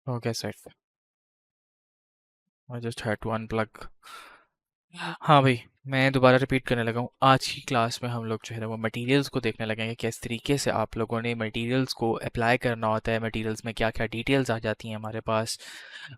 Okay set. I just had to unplug. हाँ भाई, मैं दोबारा रिपीट करने लगा हूँ। आज की क्लास में हम लोग जो है ना वो मटेरियल्स को देखने लगेंगे, किस तरीके से आप लोगों ने मटेरियल्स को अप्लाई करना होता है, मटेरियल्स में क्या क्या डिटेल्स आ जाती हैं हमारे पास।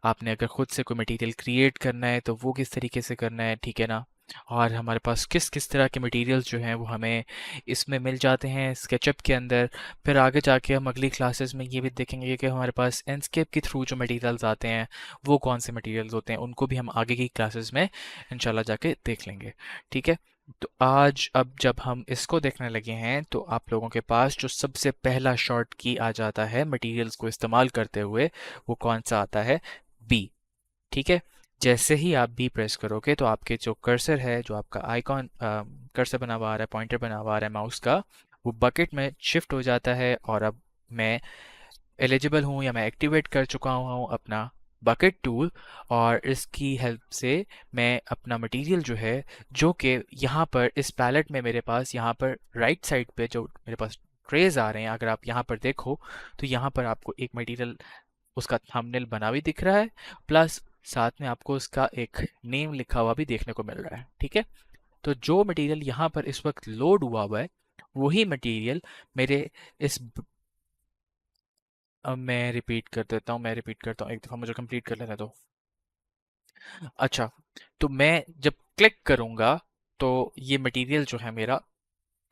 आपने अगर खुद से कोई मटेरियल क्रिएट करना है तो वो किस तरीके से करना है, ठीक है ना। और हमारे पास किस किस तरह के मटेरियल्स जो हैं वो हमें इसमें मिल जाते हैं स्केचअप के अंदर। फिर आगे जाके हम अगली क्लासेस में ये भी देखेंगे कि हमारे पास एंडस्केप के थ्रू जो मटेरियल्स आते हैं वो कौन से मटेरियल्स होते हैं, उनको भी हम आगे की क्लासेस में इंशाल्लाह जाके देख लेंगे। ठीक है। तो आज अब जब हम इसको देखने लगे हैं तो आप लोगों के पास जो सबसे पहला शॉर्ट की आ जाता है मटेरियल्स को इस्तेमाल करते हुए, वो कौन सा आता है? बी। ठीक है। जैसे ही आप बी प्रेस करोगे तो आपके जो कर्सर है, जो आपका आइकॉन कर्सर बना हुआ आ रहा है, पॉइंटर बना हुआ आ रहा है माउस का, वो बकेट में शिफ्ट हो जाता है। और अब मैं एलिजिबल हूँ या मैं एक्टिवेट कर चुका हूँ अपना बकेट टूल, और इसकी हेल्प से मैं अपना मटेरियल जो है, जो कि यहाँ पर इस पैलेट में मेरे पास यहाँ पर राइट साइड पे जो मेरे पास ट्रेज आ रहे हैं, अगर आप यहाँ पर देखो तो यहाँ पर आपको एक मटेरियल उसका थंबनेल बना भी दिख रहा है, प्लस साथ में आपको उसका एक नेम लिखा हुआ भी देखने को मिल रहा है। ठीक है। तो जो मटेरियल यहाँ पर इस वक्त लोड हुआ है वही मटेरियल मेरे इस अब मैं रिपीट कर देता हूँ, मैं रिपीट करता हूँ, एक दफ़ा मुझे कंप्लीट कर लेने दो। अच्छा, तो मैं जब क्लिक करूँगा तो ये मटेरियल जो है मेरा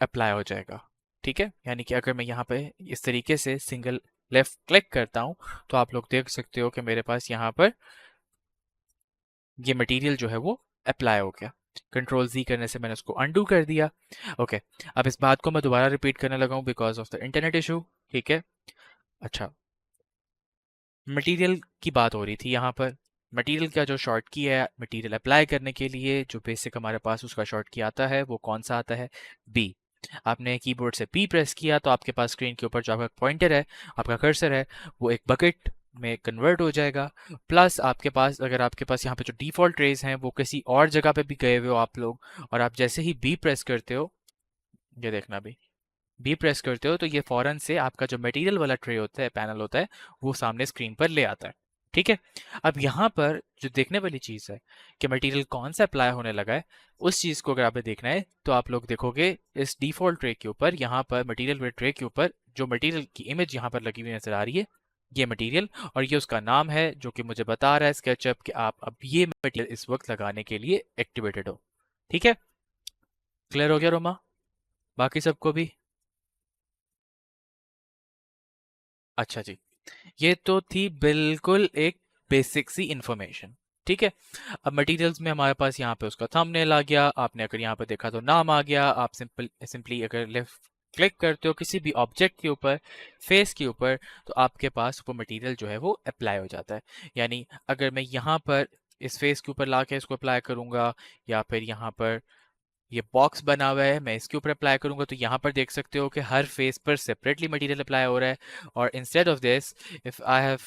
अप्लाई हो जाएगा। ठीक है। यानी कि अगर मैं यहाँ पे इस तरीके से सिंगल लेफ्ट क्लिक करता हूँ तो आप लोग देख सकते हो कि मेरे पास यहाँ पर ये मटेरियल जो है वो अप्लाई हो गया। कंट्रोल Z करने से मैंने उसको अनडू कर दिया। ओके। अब इस बात को मैं दोबारा रिपीट करने लगा हूँ because of the internet issue. ठीक है। अच्छा, मटेरियल की बात हो रही थी यहाँ पर। मटेरियल का जो शॉर्ट की है मटेरियल अप्लाई करने के लिए, जो बेसिक हमारे पास उसका शॉर्ट की आता है वो कौन सा आता है? बी। आपने कीबोर्ड से बी प्रेस किया तो आपके पास स्क्रीन के ऊपर जो आपका पॉइंटर है, आपका कर्सर है, वो एक बकेट में कन्वर्ट हो जाएगा। प्लस आपके पास, अगर आपके पास यहाँ पे जो डिफॉल्ट ट्रेस हैं वो किसी और जगह पे भी गए हुए हो आप लोग, और आप जैसे ही बी प्रेस करते हो, ये देखना भी, बी प्रेस करते हो तो ये फौरन से आपका जो मटेरियल वाला ट्रे होता है, पैनल होता है, वो सामने स्क्रीन पर ले आता है। ठीक है। अब यहाँ पर जो देखने वाली चीज़ है कि मटेरियल कौन सा अप्लाई होने लगा है, उस चीज़ को अगर आपने देखना है तो आप लोग देखोगे इस डिफॉल्ट ट्रे के ऊपर, यहाँ पर मटेरियल वाले ट्रे के ऊपर जो मटेरियल की इमेज यहाँ पर लगी हुई नजर आ रही है, ये मटेरियल, और ये उसका नाम है जो कि मुझे बता रहा है स्केचअप कि आप अब ये मटेरियल इस वक्त लगाने के लिए एक्टिवेटेड हो। ठीक है। क्लियर हो गया रोमा? बाकी सबको भी? अच्छा जी। ये तो थी बिल्कुल एक बेसिक सी इंफॉर्मेशन। ठीक है। अब मटेरियल्स में हमारे पास यहाँ पे उसका थंबनेल आ गया, आपने अगर यहाँ पे देखा तो नाम आ गया। आप सिंपली अगर लेफ्ट क्लिक करते हो किसी भी ऑब्जेक्ट के ऊपर, फेस के ऊपर, तो आपके पास वो मटेरियल जो है वो अप्लाई हो जाता है। यानी अगर मैं यहाँ पर इस फेस के ऊपर ला के इसको अप्लाई करूंगा, या फिर यहाँ पर ये बॉक्स बना हुआ है मैं इसके ऊपर अप्लाई करूंगा, तो यहाँ पर देख सकते हो कि हर फेस पर सेपरेटली मटेरियल अप्लाई हो रहा है। और instead of this, if I have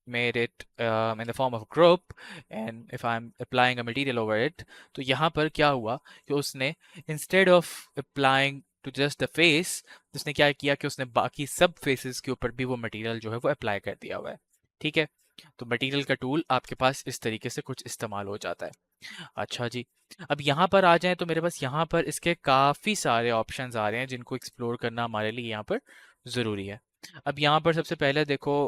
made it in the form of group and if I'm applying a material over it, तो यहाँ पर क्या हुआ कि उसने instead of applying to just the face, उसने क्या किया कि उसने बाकी सब फेसेस के ऊपर भी वो मटेरियल जो है वो अप्लाई कर दिया हुआ है। ठीक है। तो मटेरियल का टूल आपके पास इस तरीके से कुछ इस्तेमाल हो जाता है। अच्छा जी। अब यहाँ पर आ जाएं तो मेरे पास यहाँ पर इसके काफ़ी सारे ऑप्शंस आ रहे हैं जिनको एक्सप्लोर करना हमारे लिए यहाँ पर ज़रूरी है। अब यहाँ पर सबसे पहले देखो,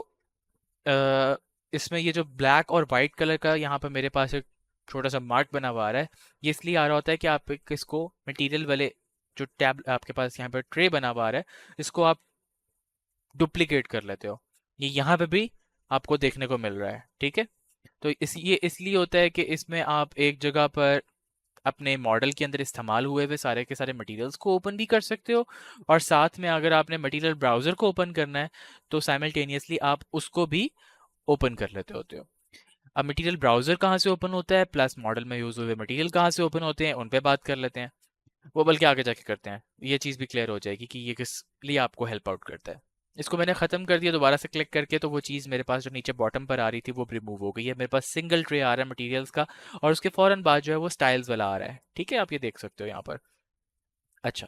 अ, इसमें ये जो ब्लैक और वाइट कलर का यहाँ पर मेरे पास एक छोटा सा मार्क बना हुआ आ रहा है, ये इसलिए आ रहा होता है कि आप इसको मटेरियल वाले जो टैब आपके पास यहाँ पर ट्रे बना हुआ आ रहा है, इसको आप डुप्लीकेट कर लेते हो। ये यहाँ पे भी आपको देखने को मिल रहा है। ठीक है। तो ये इसलिए होता है कि इसमें आप एक जगह पर अपने मॉडल के अंदर इस्तेमाल हुए हुए सारे के सारे मटेरियल्स को ओपन भी कर सकते हो, और साथ में अगर आपने मटेरियल ब्राउज़र को ओपन करना है तो साइमल्टेनियसली आप उसको भी ओपन कर लेते होते हो। अब मटेरियल ब्राउज़र कहाँ से ओपन होता है प्लस मॉडल में यूज़ हुए मटेरियल कहाँ से ओपन होते हैं, उन पे बात कर लेते हैं। वो बल्कि आगे जाके करते हैं, ये चीज़ भी क्लियर हो जाएगी कि ये किस लिए आपको हेल्प आउट करता है। इसको मैंने ख़त्म कर दिया दोबारा से क्लिक करके, तो वो चीज़ मेरे पास जो नीचे बॉटम पर आ रही थी वो रिमूव हो गई है। मेरे पास सिंगल ट्रे आ रहा है मटेरियल्स का, और उसके फ़ौरन बाद जो है वो स्टाइल्स वाला आ रहा है। ठीक है। आप ये देख सकते हो यहाँ पर। अच्छा,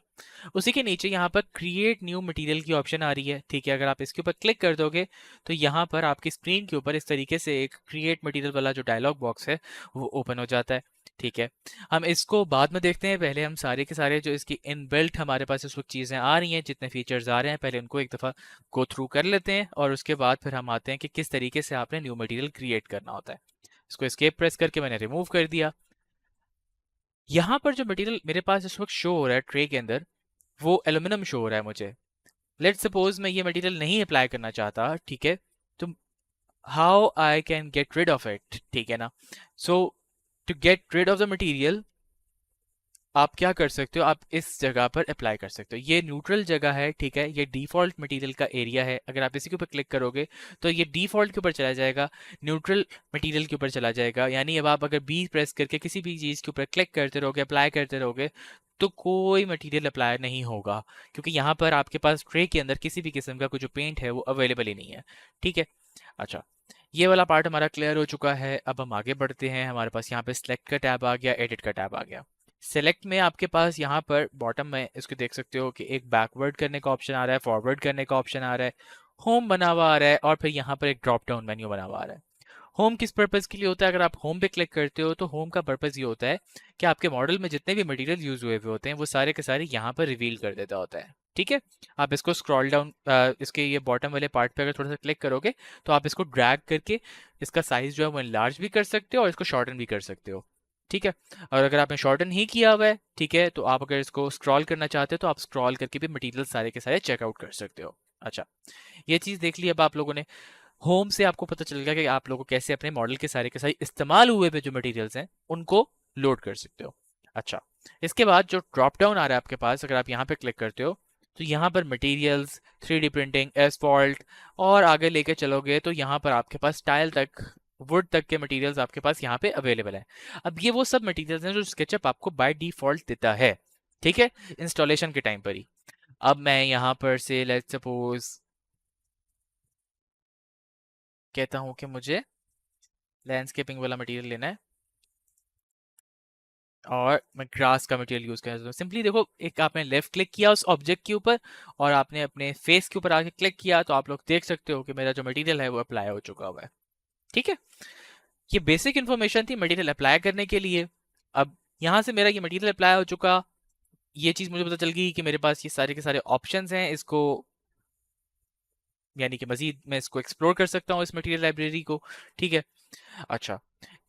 उसी के नीचे यहाँ पर क्रिएट न्यू मटेरियल की ऑप्शन आ रही है, ठीक है। अगर आप इसके ऊपर क्लिक कर दोगे तो यहाँ पर आपकी स्क्रीन के ऊपर इस तरीके से एक क्रिएट मटेरियल वाला जो डायलॉग बॉक्स है वो ओपन हो जाता है, ठीक है। हम इसको बाद में देखते हैं, पहले हम सारे के सारे जो इसकी इनबिल्ट हमारे पास इस वक्त चीज़ें आ रही हैं, जितने फीचर्स आ रहे हैं, पहले उनको एक दफ़ा गो थ्रू कर लेते हैं और उसके बाद फिर हम आते हैं कि किस तरीके से आपने न्यू मटीरियल क्रिएट करना होता है। इसको एस्केप प्रेस करके मैंने रिमूव कर दिया। यहाँ पर जो मटेरियल मेरे पास इस वक्त शो हो रहा है ट्रे के अंदर, वो एल्यूमिनियम शो हो रहा है मुझे। लेट सपोज मैं ये मटेरियल नहीं अप्लाई करना चाहता, ठीक है, तो how I can get rid of it, ठीक है ना। So to get rid of the material आप क्या कर सकते हो, आप इस जगह पर अप्लाई कर सकते हो। ये न्यूट्रल जगह है, ठीक है, ये डिफॉल्ट मटेरियल का एरिया है। अगर आप इसी के ऊपर क्लिक करोगे तो ये डिफॉल्ट के ऊपर चला जाएगा, न्यूट्रल मटेरियल के ऊपर चला जाएगा। यानी अब आप अगर बी प्रेस करके किसी भी चीज़ के ऊपर क्लिक करते रहोगे, अप्लाई करते रहोगे, तो कोई मटेरियल अप्लाई नहीं होगा, क्योंकि यहाँ पर आपके पास ट्रे के अंदर किसी भी किस्म का कोई जो पेंट है वो अवेलेबल ही नहीं है, ठीक है। अच्छा, ये वाला पार्ट हमारा क्लियर हो चुका है। अब हम आगे बढ़ते हैं। हमारे पास यहाँ पे सिलेक्ट का टैब आ गया, एडिट का टैब आ गया। सेलेक्ट में आपके पास यहाँ पर बॉटम में इसको देख सकते हो कि एक बैकवर्ड करने का ऑप्शन आ रहा है, फॉरवर्ड करने का ऑप्शन आ रहा है, होम बना हुआ आ रहा है और फिर यहाँ पर एक ड्रॉप डाउन मेन्यू बना हुआ आ रहा है। होम किस पर्पज़ के लिए होता है? अगर आप होम पे क्लिक करते हो तो होम का पर्पज़ ये होता है कि आपके मॉडल में जितने भी मटेरियल यूज हुए हुए होते हैं वो सारे के सारे यहाँ पर रिवील कर देता होता है, ठीक है। आप इसको स्क्रॉल डाउन, इसके ये बॉटम वाले पार्ट पे अगर थोड़ा सा क्लिक करोगे तो आप इसको ड्रैग करके इसका साइज जो है वो इनलार्ज भी कर सकते हो और इसको शॉर्टन भी कर सकते हो, ठीक है। और अगर आपने शॉर्टन ही किया हुआ है, ठीक है, तो आप अगर इसको स्क्रॉल करना चाहते हो तो आप स्क्रॉल करके भी मटेरियल सारे के सारे चेकआउट कर सकते हो। अच्छा, ये चीज़ देख ली अब आप लोगों ने। होम से आपको पता चल गया कि आप लोगों को कैसे अपने मॉडल के सारे इस्तेमाल हुए पे जो मटेरियल्स हैं उनको लोड कर सकते हो। अच्छा, इसके बाद जो ड्रॉप डाउन आ रहा है आपके पास, अगर आप यहाँ पे क्लिक करते हो तो यहाँ पर मटेरियल्स, 3D प्रिंटिंग, एसफॉल्ट और आगे लेके चलोगे तो यहाँ पर आपके पास टाइल तक, वुड तक के मटेरियल्स आपके पास यहाँ पे अवेलेबल है। अब ये वो सब मटेरियल्स हैं जो स्केचअप आपको बाय डिफॉल्ट देता है, ठीक है, इंस्टॉलेशन के टाइम पर ही। अब मैं यहाँ पर से लेट्स सपोज कहता हूँ कि मुझे लैंडस्केपिंग वाला मटेरियल लेना है और मैं ग्रास का मटेरियल यूज करना चाहता हूँ। सिंपली देखो, एक आपने लेफ्ट क्लिक किया उस ऑब्जेक्ट के ऊपर और आपने अपने फेस के ऊपर आके क्लिक किया तो आप लोग देख सकते हो कि मेरा जो मटेरियल है वो अप्लाई हो चुका हुआ है, ठीक है। ये बेसिक इन्फॉर्मेशन थी मटेरियल अप्लाई करने के लिए। अब यहाँ से मेरा ये मटेरियल अप्लाई हो चुका, ये चीज़ मुझे पता चल गई कि मेरे पास ये सारे के सारे ऑप्शंस हैं, इसको यानी कि मजीद मैं इसको एक्सप्लोर कर सकता हूँ इस मटेरियल लाइब्रेरी को, ठीक है। अच्छा,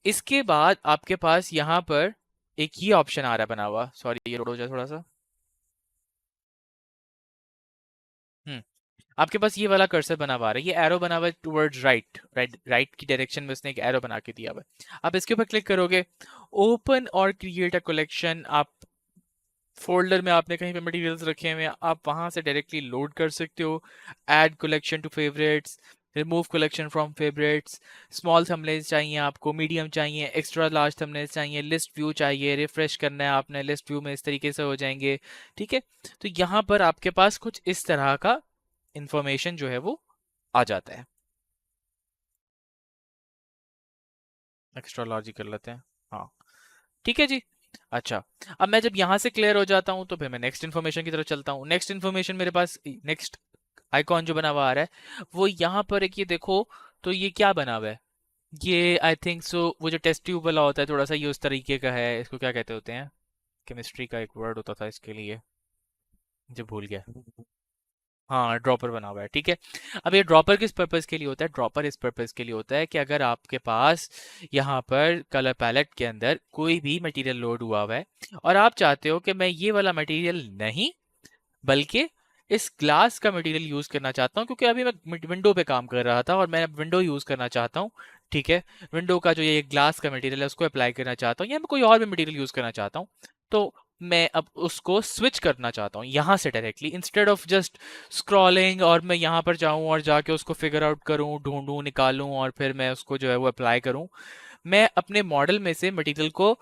इसके बाद आपके पास यहाँ पर एक ये ऑप्शन आ रहा है बना हुआ, सॉरी ये लोड हो जाए थोड़ा सा। आपके पास ये वाला कर्सर बना हुआ है, ये एरो बना हुआ है टुवर्ड्स राइट, राइट की डायरेक्शन में उसने एक एरो बना के दिया हुआ है। आप इसके ऊपर क्लिक करोगे, ओपन और क्रिएट अ कलेक्शन, आप फोल्डर में आपने कहीं पे मटेरियल्स रखे हुए हैं, आप वहां से डायरेक्टली लोड कर सकते हो। Add collection to favourites, remove collection from favourites, small thumbnails चाहिए आपको, मीडियम चाहिए, एक्स्ट्रा लार्ज थंबनेल्स चाहिए, लिस्ट व्यू चाहिए, रिफ्रेश करना है आपने, लिस्ट व्यू में इस तरीके से हो जाएंगे, ठीक है। तो यहाँ पर आपके पास कुछ इस तरह का इंफॉर्मेशन जो है वो आ जाता है। एक्स्ट्रा लार्ज ही कर लेते हैं, हाँ, ठीक है जी। अच्छा, अब मैं जब यहाँ से क्लियर हो जाता हूँ तो फिर मैं नेक्स्ट इन्फॉर्मेशन की तरफ चलता हूँ। नेक्स्ट इन्फॉर्मेशन मेरे पास, नेक्स्ट आइकॉन जो बना हुआ आ रहा है वो यहाँ पर एक, ये देखो तो ये क्या बना हुआ है, ये आई थिंक सो वो जो टेस्ट ट्यूब वाला होता है थोड़ा सा ये उस तरीके का है। इसको क्या कहते होते हैं, केमिस्ट्री का एक वर्ड होता था इसके लिए, मुझे भूल गया। हाँ, ड्रॉपर बना हुआ है, ठीक है। अब ये ड्रॉपर किस पर्पज़ के लिए होता है? ड्रॉपर इस पर्पज़ के लिए होता है कि अगर आपके पास यहाँ पर कलर पैलेट के अंदर कोई भी मटेरियल लोड हुआ हुआ है और आप चाहते हो कि मैं ये वाला मटेरियल नहीं बल्कि इस ग्लास का मटेरियल यूज करना चाहता हूँ, क्योंकि अभी मैं विंडो पे काम कर रहा था और मैं विंडो यूज करना चाहता हूँ, ठीक है। विंडो का जो ये ग्लास का मटेरियल है उसको अप्लाई करना चाहता हूँ या मैं कोई और भी मटेरियल यूज करना चाहता हूँ, तो मैं अब उसको स्विच करना चाहता हूँ यहाँ से directly, instead of just scrolling और मैं यहाँ पर जाऊँ और जाके उसको फिगर आउट करूँ, ढूंढूं, निकालूं और फिर मैं उसको जो है वो अप्लाई करूँ। मैं अपने मॉडल में से मटेरियल को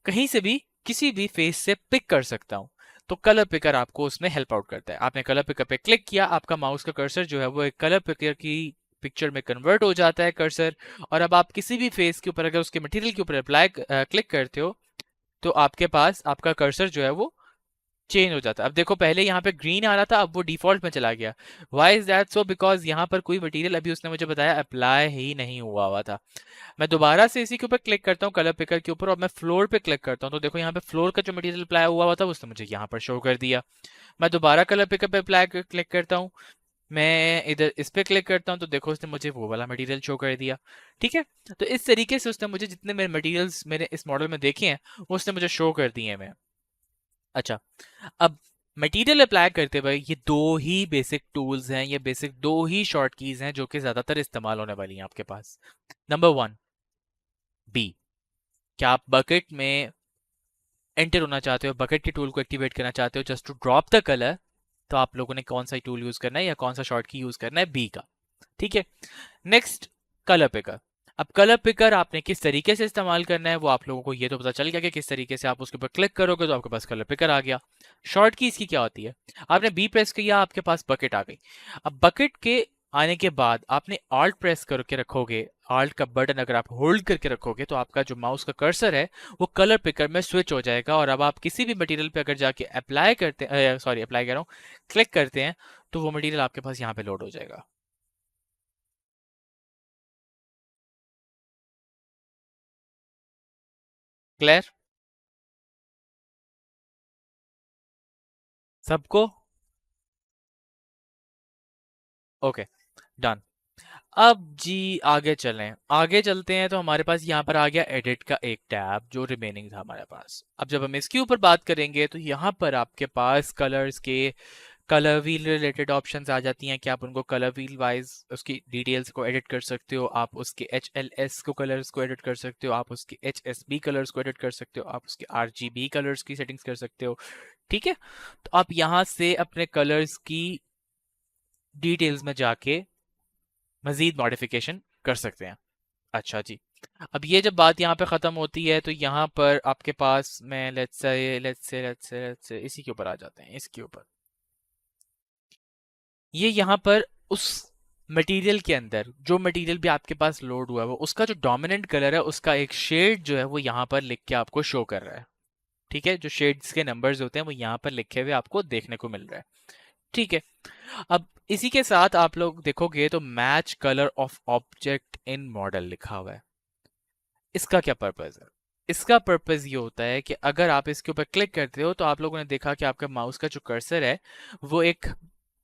कहीं से भी किसी भी फेस से पिक कर सकता हूँ। तो कलर पिकर आपको उसमें हेल्प आउट करता है। आपने कलर पिकर पे क्लिक किया, आपका माउस का कर्सर जो है वो एक कलर पिकर की पिक्चर में कन्वर्ट हो जाता है कर्सर, और अब आप किसी भी फेस के ऊपर अगर उसके मटेरियल के ऊपर अप्लाई क्लिक करते हो तो आपके पास आपका कर्सर जो है वो चेंज हो जाता है। अब देखो पहले यहाँ पे ग्रीन आ रहा था, अब वो डिफॉल्ट में चला गया। Why is that so? Because यहाँ पर कोई मटेरियल अभी उसने मुझे बताया अप्लाई ही नहीं हुआ था। मैं दोबारा से इसी के ऊपर क्लिक करता हूँ, कलर पिकर के ऊपर, और मैं फ्लोर पे क्लिक करता हूँ, तो देखो यहाँ पे फ्लोर का जो मटेरियल अप्लाई हुआ था उसने मुझे यहाँ पर शो कर दिया। मैं दोबारा कलर पिकर पे अप्लाई क्लिक करता हूँ, मैं इधर इस पे क्लिक करता हूँ, तो देखो उसने मुझे वो वाला मटेरियल शो कर दिया। ठीक है, तो इस तरीके से उसने मुझे जितने मेरे मटेरियल्स मेरे इस मॉडल में देखे हैं वो उसने मुझे शो कर दिए हैं मैं। अच्छा, अब मटेरियल अप्लाई करते हुए ये दो ही बेसिक टूल्स हैं, ये बेसिक दो ही शॉर्ट कीज हैं जो कि ज्यादातर इस्तेमाल होने वाली हैं आपके पास। Number one, B. क्या आप बकेट में एंटर होना चाहते हो, बकेट के टूल को एक्टिवेट करना चाहते हो just to drop the colour, तो आप लोगों ने कौन सा टूल यूज करना है या कौन सा शॉर्ट की यूज करना है? बी का। ठीक है, नेक्स्ट, कलर पिकर। अब कलर पिकर आपने किस तरीके से इस्तेमाल करना है वो आप लोगों को ये तो पता चल गया कि किस तरीके से आप उसके ऊपर क्लिक करोगे तो आपके पास कलर पिकर आ गया। शॉर्ट की इसकी क्या होती है? आपने बी प्रेस किया, आपके पास बकेट आ गई। अब बकेट के आने के बाद आपने ऑल्ट प्रेस करके रखोगे, ऑल्ट का बटन अगर आप होल्ड करके रखोगे तो आपका जो माउस का कर्सर है वो कलर पिकर में स्विच हो जाएगा, और अब आप किसी भी मटेरियल पे अगर जाके अप्लाई करते हैं, सॉरी अप्लाई कर रहा हूँ, क्लिक करते हैं, तो वो मटेरियल आपके पास यहाँ पे लोड हो जाएगा। क्लियर सबको? Okay, done. अब जी आगे चलें, आगे चलते हैं, तो हमारे पास यहाँ पर आ गया एडिट का एक टैब जो रिमेनिंग था हमारे पास। अब जब हम इसके ऊपर बात करेंगे तो यहाँ पर आपके पास कलर्स के कलर व्हील रिलेटेड ऑप्शंस आ जाती हैं कि आप उनको कलर व्हील वाइज उसकी डिटेल्स को एडिट कर सकते हो, आप उसके HLS को कलर्स को एडिट कर सकते हो, आप उसके HSB कलर्स को एडिट कर सकते हो, आप उसके RGB कलर्स की सेटिंग्स कर सकते हो। ठीक है, तो आप यहाँ से अपने कलर्स की डिटेल्स में जाके मजीद मॉडिफिकेशन कर सकते हैं। अच्छा जी, अब ये जब बात यहाँ पे ख़त्म होती है तो यहाँ पर आपके पास मैं लेट्स से इसी के ऊपर आ जाते हैं, इसके ऊपर। ये यहाँ पर उस मटेरियल के अंदर जो मटेरियल भी आपके पास लोड हुआ है वो उसका जो डोमिनेंट कलर है उसका एक शेड जो है वो यहाँ पर लिख के आपको शो कर रहा है। ठीक है, जो शेड्स के नंबर्स होते हैं वो यहाँ पर लिखे हुए आपको देखने को मिल रहा है। ठीक है, अब इसी के साथ आप लोग देखोगे तो match colour of object in model लिखा हुआ है। इसका क्या पर्पज है? इसका पर्पज ये होता है कि अगर आप इसके ऊपर क्लिक करते हो तो आप लोगों ने देखा कि आपका माउस का जो कर्सर है वो एक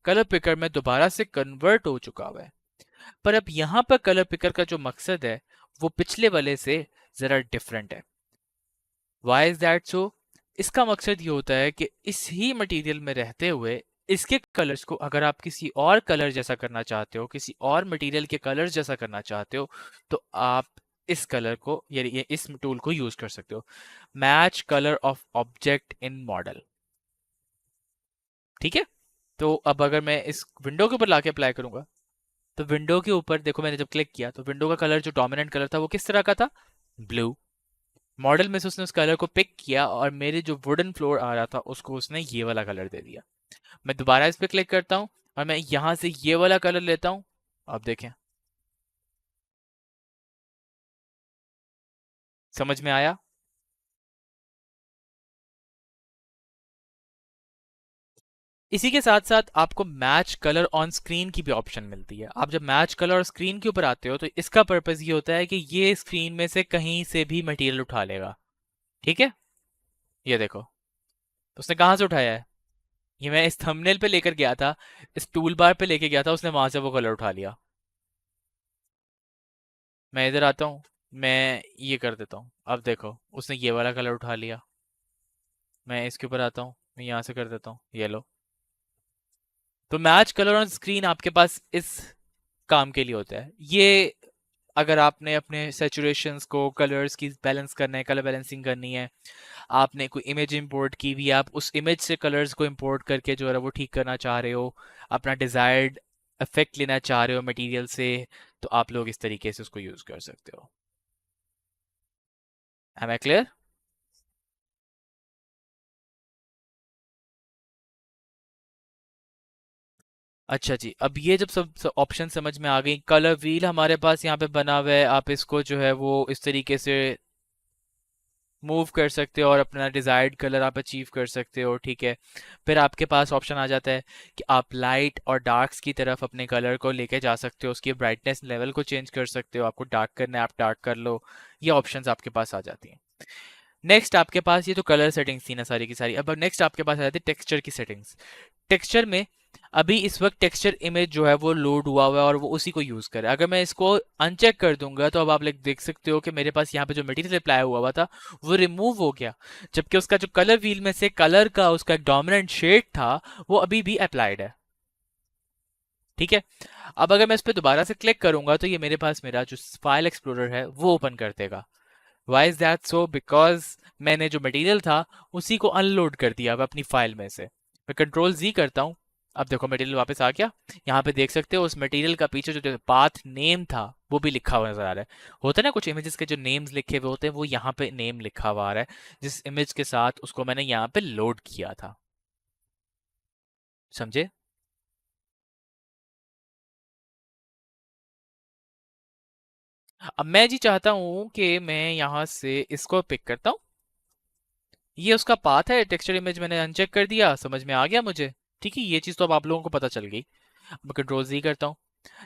कलर पिकर में दोबारा से कन्वर्ट हो चुका हुआ है। पर अब यहाँ पर कलर पिकर का जो मकसद है वो पिछले वाले से जरा डिफरेंट है। Why is that so? इसका मकसद ये होता है कि इस ही मटेरियल में रहते हुए इसके कलर्स को अगर आप किसी और कलर जैसा करना चाहते हो, किसी और मटेरियल के कलर्स जैसा करना चाहते हो, तो आप इस कलर को यानी ये इस टूल को यूज कर सकते हो, match colour of object in model. ठीक है, तो अब अगर मैं इस विंडो के ऊपर लाके अप्लाई करूंगा तो विंडो के ऊपर देखो मैंने जब क्लिक किया तो विंडो का कलर जो डोमिनेंट कलर था वो किस तरह का था? ब्लू। मॉडल में से उसने उस कलर को पिक किया और मेरे जो वुडन फ्लोर आ रहा था उसको उसने ये वाला कलर दे दिया। मैं दोबारा इस पे क्लिक करता हूँ और मैं यहां से ये वाला कलर लेता हूँ। अब देखें, समझ में आया? इसी के साथ साथ आपको मैच कलर ऑन स्क्रीन की भी ऑप्शन मिलती है। आप जब मैच कलर और स्क्रीन के ऊपर आते हो तो इसका पर्पज ये होता है कि ये स्क्रीन में से कहीं से भी मटेरियल उठा लेगा। ठीक है, ये देखो, तो उसने कहाँ से उठाया है? ये मैं इस थंबनेल पे लेकर गया था, इस टूल बार पे लेके गया था, उसने वहां से वो कलर उठा लिया। मैं इधर आता हूँ, मैं ये कर देता हूँ, अब देखो उसने ये वाला कलर उठा लिया। मैं इसके ऊपर आता हूँ, मैं यहाँ से कर देता हूँ ये लो। तो मैच कलर ऑन स्क्रीन आपके पास इस काम के लिए होता है। ये अगर आपने अपने सेचुरेशंस को कलर्स की बैलेंस करना है, कलर बैलेंसिंग करनी है, आपने कोई इमेज इंपोर्ट की हुई है, आप उस इमेज से कलर्स को इंपोर्ट करके जो है वो ठीक करना चाह रहे हो, अपना डिजायर्ड इफेक्ट लेना चाह रहे हो मटेरियल से, तो आप लोग इस तरीके से उसको यूज कर सकते हो। Am I clear? अच्छा जी, अब ये जब सब ऑप्शन समझ में आ गई, कलर व्हील हमारे पास यहाँ पे बना हुआ है, आप इसको जो है वो इस तरीके से मूव कर सकते हो और अपना डिजायर्ड कलर आप अचीव कर सकते हो, ठीक है। फिर आपके पास ऑप्शन आ जाता है कि आप लाइट और डार्क्स की तरफ अपने कलर को लेके जा सकते हो, उसकी ब्राइटनेस लेवल को चेंज कर सकते हो, आपको डार्क करना है आप डार्क कर लो। ये ऑप्शंस आपके पास आ जाती हैं। नेक्स्ट आपके पास, ये तो कलर सेटिंग्स थी ना सारी की सारी, अब नेक्स्ट आपके पास आ जाती है टेक्सचर की सेटिंग्स। टेक्सचर में अभी इस वक्त टेक्सचर इमेज जो है वो लोड हुआ हुआ है और वो उसी को यूज कर रहा है। अगर मैं इसको अनचेक कर दूंगा तो अब आप लाइक देख सकते हो कि मेरे पास यहाँ पे जो मटेरियल अप्लाई हुआ हुआ था वो रिमूव हो गया, जबकि उसका जो कलर व्हील में से कलर का उसका एक डोमिनेंट शेड था वो अभी भी अप्लाइड है, ठीक है। अब अगर मैं इस पर दोबारा से क्लिक करूंगा तो ये मेरे पास मेरा जो फाइल एक्सप्लोरर है वो ओपन कर देगा। Why is that so? Because मैंने जो मटेरियल था उसी को अनलोड कर दिया अब अपनी फाइल में से। मैं कंट्रोल जी करता हूँ, अब देखो मटेरियल वापस आ गया। यहाँ पे देख सकते हो उस मटेरियल का पीछे जो पाथ नेम था वो भी लिखा हुआ नजर आ रहा है। होता है ना कुछ इमेजेस के जो नेम्स लिखे हुए होते हैं, वो यहाँ पे नेम लिखा हुआ आ रहा है जिस इमेज के साथ उसको मैंने यहाँ पे लोड किया था। समझे? अब मैं जी चाहता हूँ कि मैं यहाँ से इसको पिक करता हूँ। ये उसका पाथ है, टेक्सचर इमेज मैंने अनचेक कर दिया, समझ में आ गया मुझे। ठीक है, ये चीज तो अब आप लोगों को पता चल गई। मैं कंट्रोल जी करता हूँ।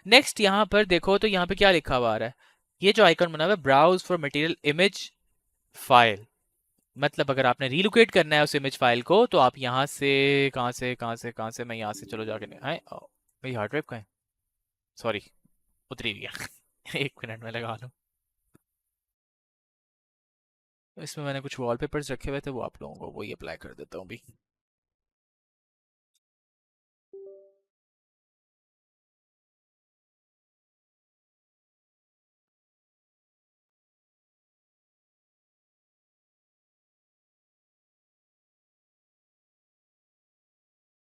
नेक्स्ट यहाँ पर देखो तो यहाँ पे क्या लिखा हुआ आ रहा है, ये जो आइकन बना हुआ है browse for material image file. मतलब अगर आपने रिलोकेट करना है उस इमेज फाइल को तो आप यहाँ से कहाँ से मैं यहाँ से चलो जाके नहीं आए मेरी हार्ड ड्राइव कहाँ है? सॉरी, उतरी हुई है। एक मिनट में लगा लूँ। इसमें मैंने कुछ वॉलपेपर्स रखे हुए थे, वो आप लोगों को वही अप्लाई कर देता हूँ भी।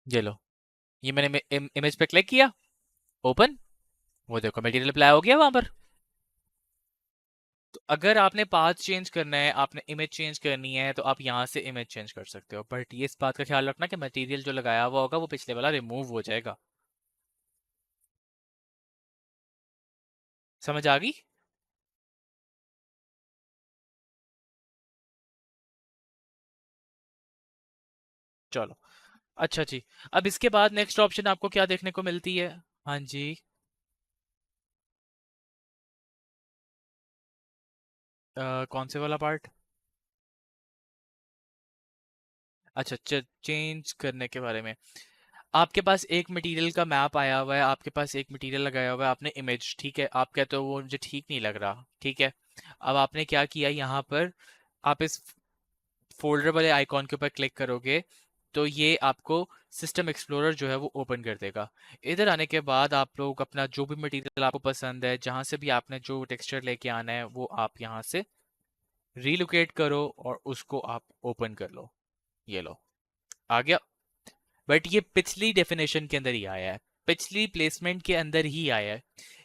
ये लो, ये मैंने इमेज पे क्लिक किया, ओपन, वो देखो मटेरियल अप्लाई हो गया वहां पर। तो अगर आपने पाथ चेंज करना है, आपने इमेज चेंज करनी है, तो आप यहाँ से इमेज चेंज कर सकते हो, बट ये इस बात का ख्याल रखना कि मटेरियल जो लगाया हुआ होगा वो पिछले वाला रिमूव हो जाएगा। समझ आ गई? चलो, अच्छा जी। अब इसके बाद नेक्स्ट ऑप्शन आपको क्या देखने को मिलती है? हाँ जी। कौन से वाला पार्ट? अच्छा, चेंज करने के बारे में। आपके पास एक मटेरियल का मैप आया हुआ है, आपके पास एक मटेरियल लगाया हुआ है आपने इमेज, ठीक है, आप कहते हो वो मुझे ठीक नहीं लग रहा, ठीक है। अब आपने क्या किया यहाँ पर, आप इस फोल्डर वाले आइकॉन के ऊपर क्लिक करोगे तो ये आपको सिस्टम एक्सप्लोरर जो है वो ओपन कर देगा। इधर आने के बाद आप लोग अपना जो भी मटेरियल आपको पसंद है, जहां से भी आपने जो टेक्सचर लेके आना है वो आप यहाँ से रीलोकेट करो और उसको आप ओपन कर लो। ये लो, आ गया। बट ये पिछली डेफिनेशन के अंदर ही आया है, पिछली प्लेसमेंट के अंदर ही आया है।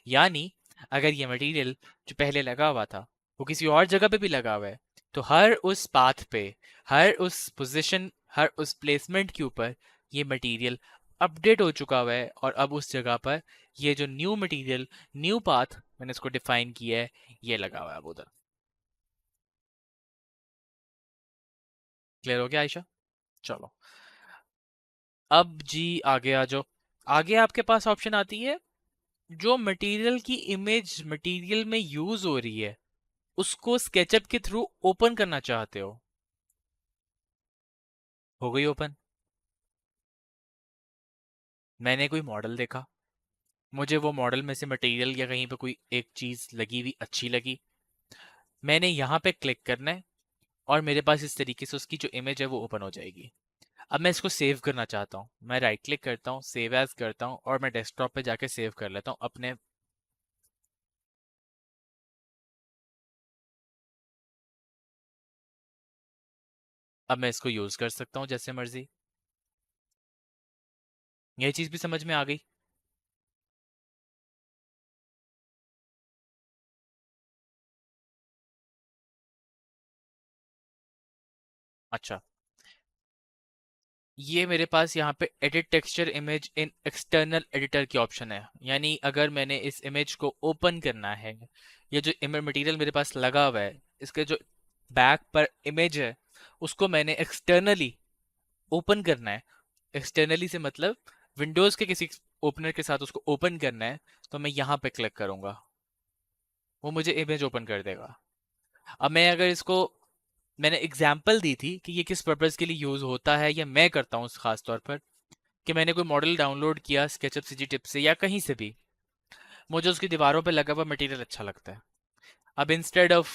यानी अगर ये मटेरियल जो पहले लगा हुआ था वो किसी और जगह पे भी लगा हुआ है, तो हर उस पाथ पे, हर उस पोजीशन, हर उस प्लेसमेंट के ऊपर ये मटेरियल अपडेट हो चुका हुआ है और अब उस जगह पर ये जो न्यू मटेरियल, न्यू पाथ मैंने इसको डिफाइन किया है, ये लगा हुआ है अब उधर। क्लियर हो गया आयशा? चलो, अब जी आगे आ जाओ। आगे आपके पास ऑप्शन आती है, जो मटेरियल की इमेज मटेरियल में यूज हो रही है उसको स्केचअप के थ्रू ओपन करना चाहते हो। हो गई ओपन। मैंने कोई मॉडल देखा, मुझे वो मॉडल में से मटेरियल या कहीं पे कोई एक चीज लगी हुई अच्छी लगी, मैंने यहाँ पे क्लिक करना है और मेरे पास इस तरीके से उसकी जो इमेज है वो ओपन हो जाएगी। अब मैं इसको सेव करना चाहता हूँ, मैं राइट क्लिक करता हूँ, सेव एज करता हूँ और मैं डेस्कटॉप पे जाके सेव कर लेता हूँ अपने। अब मैं इसको यूज कर सकता हूँ जैसे मर्जी। ये चीज भी समझ में आ गई? अच्छा, ये मेरे पास यहाँ पे edit texture image in external editor की ऑप्शन है। यानी अगर मैंने इस इमेज को ओपन करना है, ये जो इमेज मटेरियल मेरे पास लगा हुआ है इसके जो बैक पर इमेज है, उसको मैंने एक्सटर्नली ओपन करना है। एक्सटर्नली से मतलब विंडोज के किसी ओपनर के साथ उसको ओपन करना है, तो मैं यहाँ पे क्लिक करूंगा, वो मुझे इमेज ओपन कर देगा। अब मैं अगर इसको, मैंने एग्जाम्पल दी थी कि ये किस पर्पज के लिए यूज होता है, या मैं करता हूँ खास तौर पर, कि मैंने कोई मॉडल डाउनलोड किया स्केचअप सीजी टिप से या कहीं से भी, मुझे उसकी दीवारों पे लगा हुआ मटेरियल अच्छा लगता है। अब instead of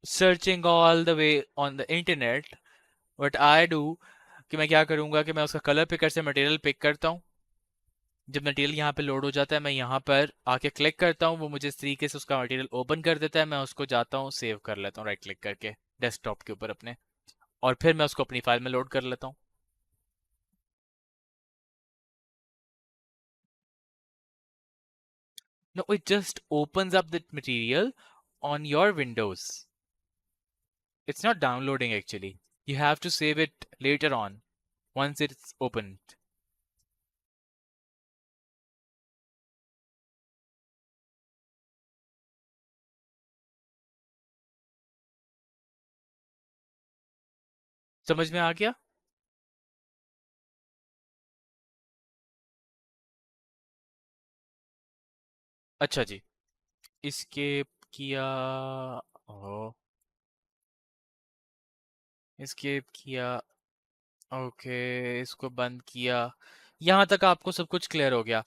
searching all the way on the internet, what I do, कि मैं क्या करूंगा कि मैं उसका कलर पिकर से मटेरियल पिक करता हूँ। जब मटेरियल यहाँ पे लोड हो जाता है, मैं यहाँ पर आके क्लिक करता हूँ, वो मुझे इस तरीके से उसका मटेरियल ओपन कर देता है। मैं उसको जाता हूँ सेव कर लेता हूँ राइट क्लिक करके डेस्कटॉप के ऊपर अपने, और फिर मैं उसको अपनी फाइल में लोड कर लेता हूँ। No, it just opens up the material on your Windows. It's not downloading actually. You have to save it later on once it's opened. समझ में आ गया? अच्छा जी, escape किया। ओ, escape किया। ओके, इसको बंद किया। यहाँ तक आपको सब कुछ क्लियर हो गया।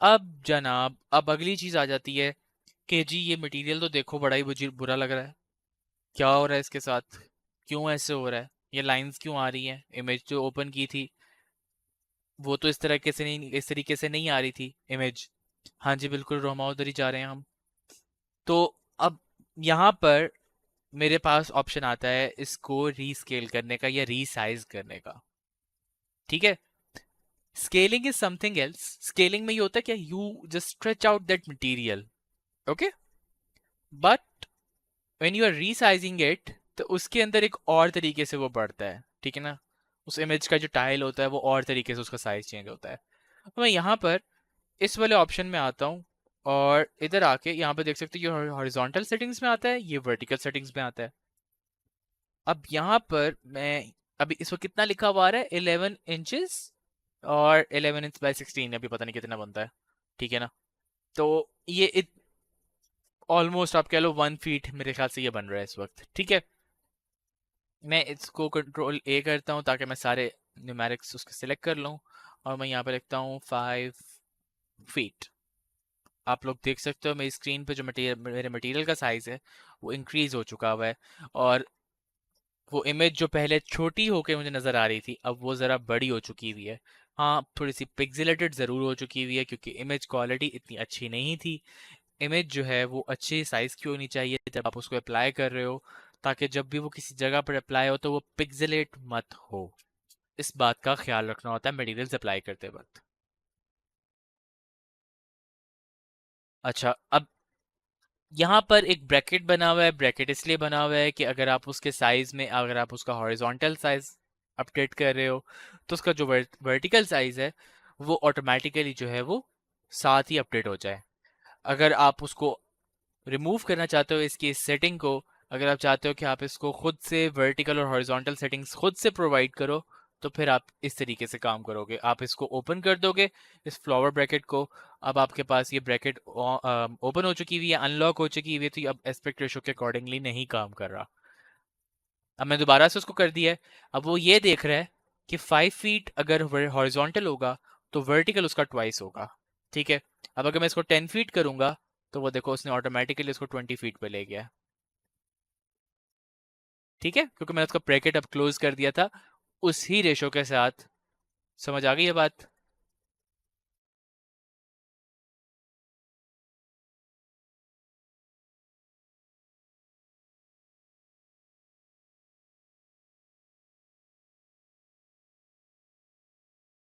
अब जनाब, अब अगली चीज आ जाती है कि जी ये मटेरियल तो देखो बड़ा ही बुरा लग रहा है। क्या हो रहा है इसके साथ? क्यों ऐसे हो रहा है? ये लाइंस क्यों आ रही हैं? इमेज जो ओपन की थी वो तो इस तरीके से नहीं आ रही थी इमेज। हाँ जी बिल्कुल रोमा, उधर ही जा रहे हैं हम। तो अब यहाँ पर मेरे पास ऑप्शन आता है इसको रीस्केल करने का या रीसाइज करने का। ठीक है, scaling is something else. Scaling में ये होता है क्या, you just stretch out that material, okay, but when you are resizing it, तो उसके अंदर एक और तरीके से वो बढ़ता है, ठीक है ना। उस इमेज का जो टाइल होता है वो और तरीके से उसका साइज चेंज होता है। तो मैं यहाँ पर इस वाले ऑप्शन में आता हूँ, और इधर आके यहाँ पे देख सकते हो ये हॉरिजॉन्टल सेटिंग्स में आता है, ये वर्टिकल सेटिंग्स में आता है। अब यहाँ पर मैं, अभी इस वक्त कितना लिखा हुआ आ रहा है, 11 इंचेस और 11 इंच बाय 16, अभी पता नहीं कितना बनता है, ठीक है ना। तो ये ऑलमोस्ट आप कह लो 1 फीट मेरे ख्याल से ये बन रहा है इस वक्त, ठीक है। मैं इसको कंट्रोल ए करता हूँ ताकि मैं सारे न्यूमेरिक्स उसके सिलेक्ट कर लूँ, और मैं यहाँ पे लिखता हूँ 5 फीट। आप लोग देख सकते हो मेरी स्क्रीन पे जो मटेरियल, मेरे मटेरियल का साइज है वो इंक्रीज हो चुका हुआ है। और वो इमेज जो पहले छोटी होकर मुझे नजर आ रही थी, अब वो जरा बड़ी हो चुकी हुई है। हाँ, थोड़ी सी पिक्सेलेटेड जरूर हो चुकी हुई है क्योंकि इमेज क्वालिटी इतनी अच्छी नहीं थी। इमेज जो है वो अच्छे साइज की होनी चाहिए जब आप उसको अप्लाई कर रहे हो, ताकि जब भी वो किसी जगह पर अप्लाई हो तो वो पिक्सेलेट मत हो। इस बात का ख्याल रखना होता है मटेरियल्स अप्लाई करते वक्त। अच्छा, अब यहाँ पर एक ब्रैकेट बना हुआ है। ब्रैकेट इसलिए बना हुआ है कि अगर आप उसके साइज में, अगर आप उसका हॉरिजॉन्टल साइज अपडेट कर रहे हो, तो उसका जो वर्टिकल साइज है वो ऑटोमेटिकली जो है वो साथ ही अपडेट हो जाए। अगर आप उसको रिमूव करना चाहते हो इसकी इस सेटिंग को, अगर आप चाहते हो कि आप इसको खुद से वर्टिकल और हॉरिजॉन्टल सेटिंग्स खुद से प्रोवाइड करो, तो फिर आप इस तरीके से काम करोगे। आप इसको ओपन कर दोगे, इस फ्लावर ब्रैकेट को। अब आपके पास ये ब्रैकेट ओपन हो चुकी हुई है, अनलॉक हो चुकी हुई है, तो ये अब एस्पेक्ट रेशो के अकॉर्डिंगली नहीं काम कर रहा। अब मैं दोबारा से उसको कर दिया है। अब वो ये देख रहा है कि 5 फीट अगर हॉरिजॉन्टल होगा तो वर्टिकल उसका ट्वाइस होगा, ठीक है। अब अगर मैं इसको 10 फीट करूंगा, तो वो देखो उसने ऑटोमेटिकली उसको 20 फीट पे ले गया, ठीक है, क्योंकि मैंने उसका ब्रैकेट अब क्लोज कर दिया था उसी रेशो के साथ। समझ आ गई ये बात?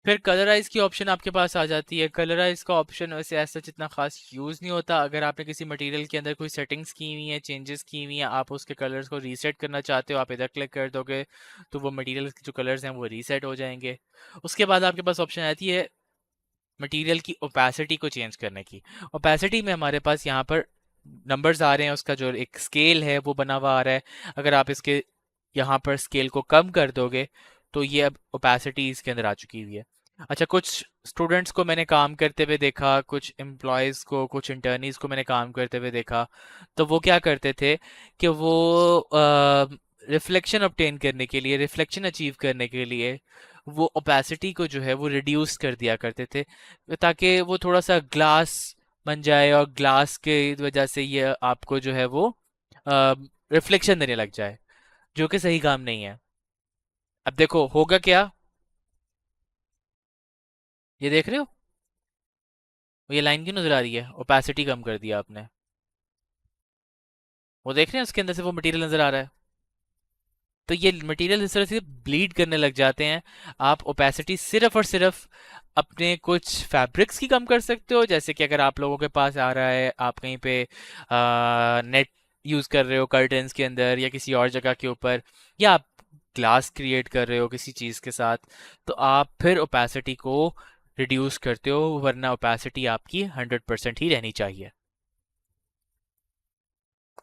फिर कलराइज की ऑप्शन आपके पास आ जाती है। कलराइज का ऑप्शन वैसे ऐसा जितना खास यूज़ नहीं होता। अगर आपने किसी मटेरियल के अंदर कोई सेटिंग्स की हुई है, चेंजेस की हुई हैं, आप उसके कलर्स को रीसेट करना चाहते हो, आप इधर क्लिक कर दोगे तो वो मटेरियल के जो कलर्स हैं वो रीसेट हो जाएंगे। उसके बाद आपके पास ऑप्शन आती है मटेरियल की ओपेसिटी को चेंज करने की। ओपेसिटी में हमारे पास यहाँ पर नंबर्स आ रहे हैं, उसका जो एक स्केल है वो बना हुआ आ रहा है। अगर आप इसके यहाँ पर स्केल को कम कर दोगे तो ये अब ओपेसिटी इसके अंदर आ चुकी हुई है। अच्छा, कुछ स्टूडेंट्स को मैंने काम करते हुए देखा, कुछ एम्प्लॉयज़ को, कुछ इंटर्नीज को मैंने काम करते हुए देखा, तो वो क्या करते थे कि वो रिफ्लेक्शन ऑब्टेन करने के लिए, रिफ्लेक्शन अचीव करने के लिए वो ओपेसिटी को जो है वो रिड्यूस कर दिया करते थे, ताकि वो थोड़ा सा ग्लास बन जाए और ग्लास के वजह से ये आपको जो है वो रिफ्लेक्शन देने लग जाए, जो कि सही काम नहीं है। अब देखो होगा क्या, ये देख रहे हो, ये लाइन क्यों नजर आ रही है? ओपेसिटी कम कर दिया आपने, वो देख रहे हैं उसके अंदर से वो मटेरियल नजर आ रहा है। तो ये मटेरियल इस तरह से ब्लीड करने लग जाते हैं। आप ओपेसिटी सिर्फ और सिर्फ अपने कुछ फैब्रिक्स की कम कर सकते हो, जैसे कि अगर आप लोगों के पास आ रहा है, आप कहीं पे नेट यूज कर रहे हो कर्टन्स के अंदर या किसी और जगह के ऊपर, या आप ग्लास क्रिएट कर रहे हो किसी चीज के साथ, तो आप फिर ओपेसिटी को रिड्यूस करते हो, वरना ओपेसिटी आपकी 100% ही रहनी चाहिए।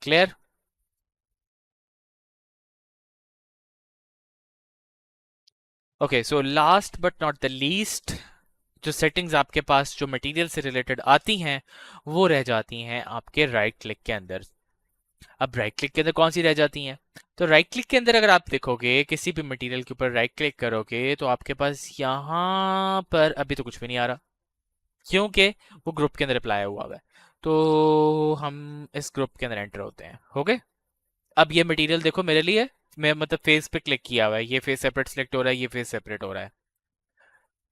Clear? Okay, so last but not the least, जो सेटिंग्स आपके पास जो मटेरियल से रिलेटेड आती हैं वो रह जाती हैं आपके राइट क्लिक के अंदर। अब राइट क्लिक के अंदर कौन सी रह जाती हैं? तो राइट क्लिक के अंदर अगर आप देखोगे किसी भी मटेरियल के ऊपर राइट क्लिक करोगे तो आपके पास यहाँ पर अभी तो कुछ भी नहीं आ रहा, क्योंकि वो ग्रुप के अंदर अप्लाई हुआ है। तो हम इस ग्रुप के अंदर एंटर होते हैं, हो गए। अब ये मटेरियल देखो मेरे लिए, मैं मतलब फेस पे क्लिक किया हुआ है, ये फेस सेपरेट सिलेक्ट हो रहा है, ये फेस सेपरेट हो रहा है।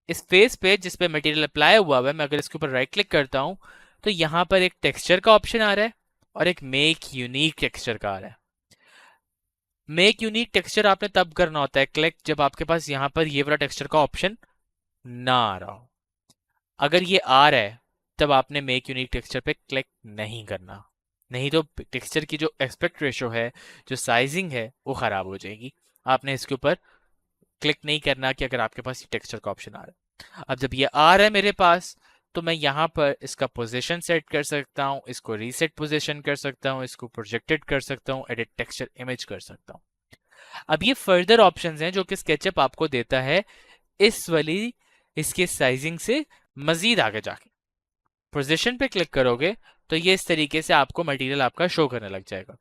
इस फेस पे जिस पे मटेरियल अप्लाई हुआ है, मैं अगर इसके ऊपर राइट क्लिक करता हूँ तो यहाँ पर एक टेक्सचर का ऑप्शन आ रहा है और एक मेक यूनिक टेक्सचर का आ रहा है। मेक यूनिक टेक्सचर आपने तब करना होता है क्लिक जब आपके पास यहाँ पर ये वाला टेक्सचर का ऑप्शन ना आ रहा हो। अगर ये आ रहा है तब आपने मेक यूनिक टेक्सचर पे क्लिक नहीं करना, नहीं तो टेक्सचर की जो एस्पेक्ट रेशो है, जो साइजिंग है, वो खराब हो जाएगी। आपने इसके ऊपर क्लिक नहीं करना कि अगर आपके पास ये टेक्सचर का ऑप्शन आ रहा है। अब जब ये आ रहा है मेरे पास, तो मैं यहाँ पर इसका पोजीशन सेट कर सकता हूँ, इसको रीसेट पोजीशन कर सकता हूँ, इसको प्रोजेक्टेड कर सकता हूँ, एडिट टेक्सचर इमेज कर सकता हूँ। अब ये फर्दर ऑप्शंस हैं जो कि स्केचअप आपको देता है इस वाली इसके साइजिंग से मजीद आगे जाके। पोजीशन पे क्लिक करोगे तो ये इस तरीके से आपको मटेरियल आपका शो करने लग जाएगा।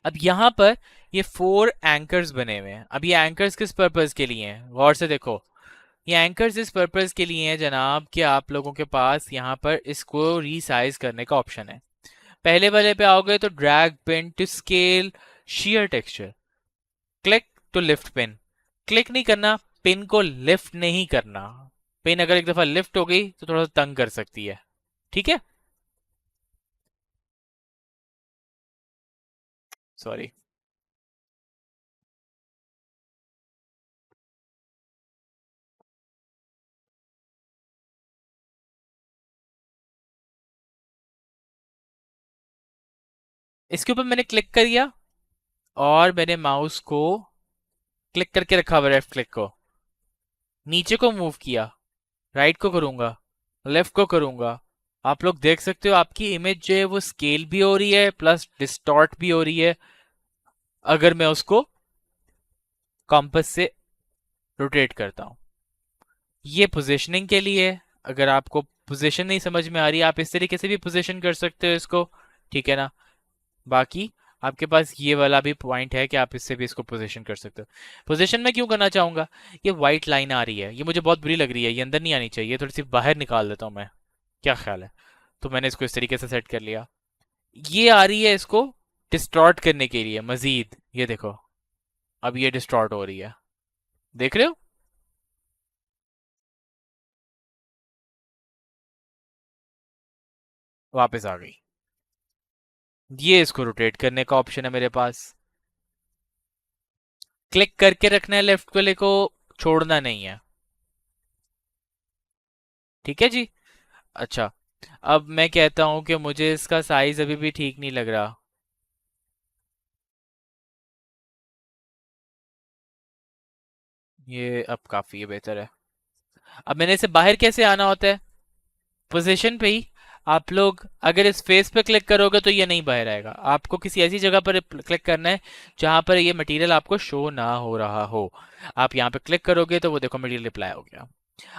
अब यहाँ पर ये 4 एंकर्स बने हुए हैं। अब ये एंकर्स किस पर्पज के लिए हैं, गौर से देखो। ये एंकर्स इस पर्पज के लिए हैं जनाब कि आप लोगों के पास यहाँ पर इसको रीसाइज करने का ऑप्शन है। पहले वाले पे आओगे तो drag pin to scale share texture, click to lift pin, click नहीं करना, पिन को लिफ्ट नहीं करना। पिन अगर एक दफा लिफ्ट हो गई तो थोड़ा सा तंग कर सकती है, ठीक है। सॉरी। इसके ऊपर मैंने क्लिक कर दिया और मैंने माउस को क्लिक करके रखा हुआ लेफ्ट क्लिक को, नीचे को मूव किया, राइट को करूंगा, लेफ्ट को करूंगा। आप लोग देख सकते हो आपकी इमेज जो है वो स्केल भी हो रही है प्लस डिस्टॉर्ट भी हो रही है, अगर मैं उसको कॉम्पस से रोटेट करता हूँ। ये पोजीशनिंग के लिए है। अगर आपको पोजीशन नहीं समझ में आ रही, आप इस तरीके से भी पोजीशन कर सकते हो इसको, ठीक है ना। बाकी आपके पास ये वाला भी पॉइंट है कि आप इससे भी इसको पोजीशन कर सकते हो। पोजीशन में क्यों करना चाहूंगा, ये व्हाइट लाइन आ रही है, ये मुझे बहुत बुरी लग रही है, ये अंदर नहीं आनी चाहिए, थोड़ी सी बाहर निकाल देता हूँ मैं, क्या ख्याल है? तो मैंने इसको इस तरीके से सेट कर लिया। ये आ रही है इसको डिस्टॉर्ट करने के लिए मजीद, ये देखो, अब ये डिस्टॉर्ट हो रही है, देख रहे हो? वापस आ गई। ये इसको रोटेट करने का ऑप्शन है मेरे पास, क्लिक करके रखना है लेफ्ट वाले को, छोड़ना नहीं है, ठीक है जी। अच्छा, अब मैं कहता हूं कि मुझे इसका साइज अभी भी ठीक नहीं लग रहा। ये अब काफी है, बेहतर है। अब मैंने इसे बाहर कैसे आना होता है? पोजीशन पे ही आप लोग अगर इस फेस पे क्लिक करोगे तो ये नहीं बाहर आएगा, आपको किसी ऐसी जगह पर क्लिक करना है जहां पर ये मटेरियल आपको शो ना हो रहा हो। आप यहाँ पे क्लिक करोगे तो वो देखो मटेरियल अप्लाई हो गया।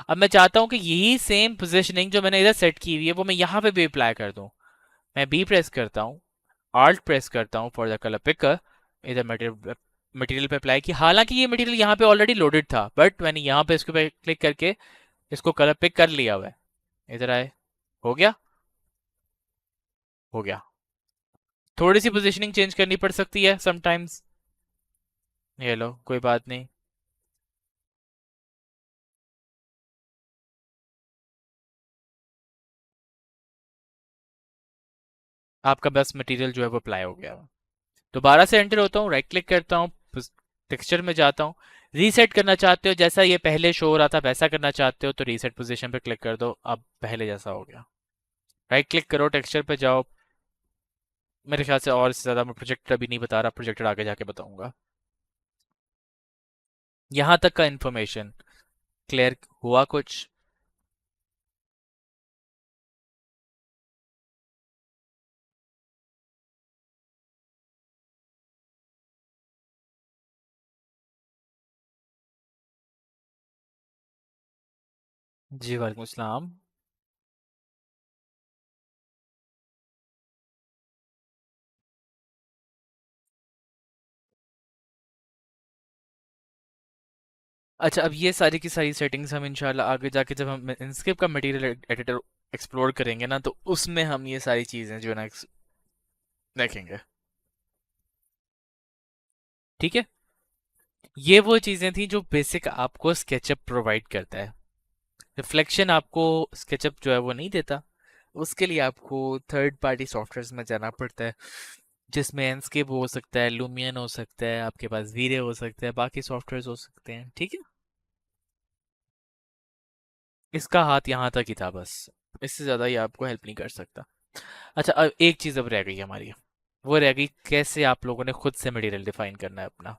अब मैं चाहता हूँ कि यही सेम पोजिशनिंग जो मैंने इधर सेट की हुई है वो मैं यहाँ पे भी अप्लाई कर दूँ। मैं बी प्रेस करता हूँ, आल्ट प्रेस करता हूँ फॉर द कलर पिकर, इधर मटेरियल मटेरियल पे अप्लाई किया। हालांकि ये मटेरियल यहाँ पे ऑलरेडी लोडेड था, बट मैंने यहाँ पे इसके पे क्लिक करके इसको कलर पिक कर लिया हुआ है। इधर आए, हो गया, हो गया। थोड़ी सी पोजीशनिंग चेंज करनी पड़ सकती है समटाइम्स। ये लो, कोई बात नहीं। आपका बस मटेरियल जो है वो अप्लाई हो गया। दोबारा से एंटर होता हूँ, राइट क्लिक करता हूँ, टेक्सचर में जाता हूँ। रीसेट करना चाहते हो, जैसा ये पहले शो हो रहा था वैसा करना चाहते हो तो रीसेट पोजीशन पे क्लिक कर दो, अब पहले जैसा हो गया। राइट क्लिक करो, टेक्सचर पे जाओ। मेरे ख्याल से और इससे ज़्यादा मैं प्रोजेक्टर अभी नहीं बता रहा, प्रोजेक्टर आगे जाके बताऊंगा। यहाँ तक का इंफॉर्मेशन क्लियर हुआ कुछ? जी वालेकुम सलाम। अच्छा, अब ये सारी की सारी सेटिंग्स हम इंशाल्लाह आगे जाके जब हम इनस्केप का मटेरियल एडिटर एक्सप्लोर करेंगे ना तो उसमें हम ये सारी चीज़ें जो है ना देखेंगे। ठीक है, ये वो चीज़ें थी जो बेसिक आपको स्केचअप प्रोवाइड करता है। रिफ्लेक्शन आपको स्केचअप जो है वो नहीं देता, उसके लिए आपको थर्ड पार्टी सॉफ्टवेयर में जाना पड़ता है, जिसमें एनस्केप हो सकता है, लूमियन हो सकता है, आपके पास वीरे हो सकता है, बाकी सॉफ्टवेयर हो सकते हैं। ठीक है, इसका हाथ यहाँ तक ही था बस, इससे ज़्यादा ये आपको हेल्प नहीं कर सकता। अच्छा, अब एक चीज़ अब रह गई हमारी, वो रह गई कैसे आप लोगों ने खुद से मटेरियल डिफाइन करना है अपना।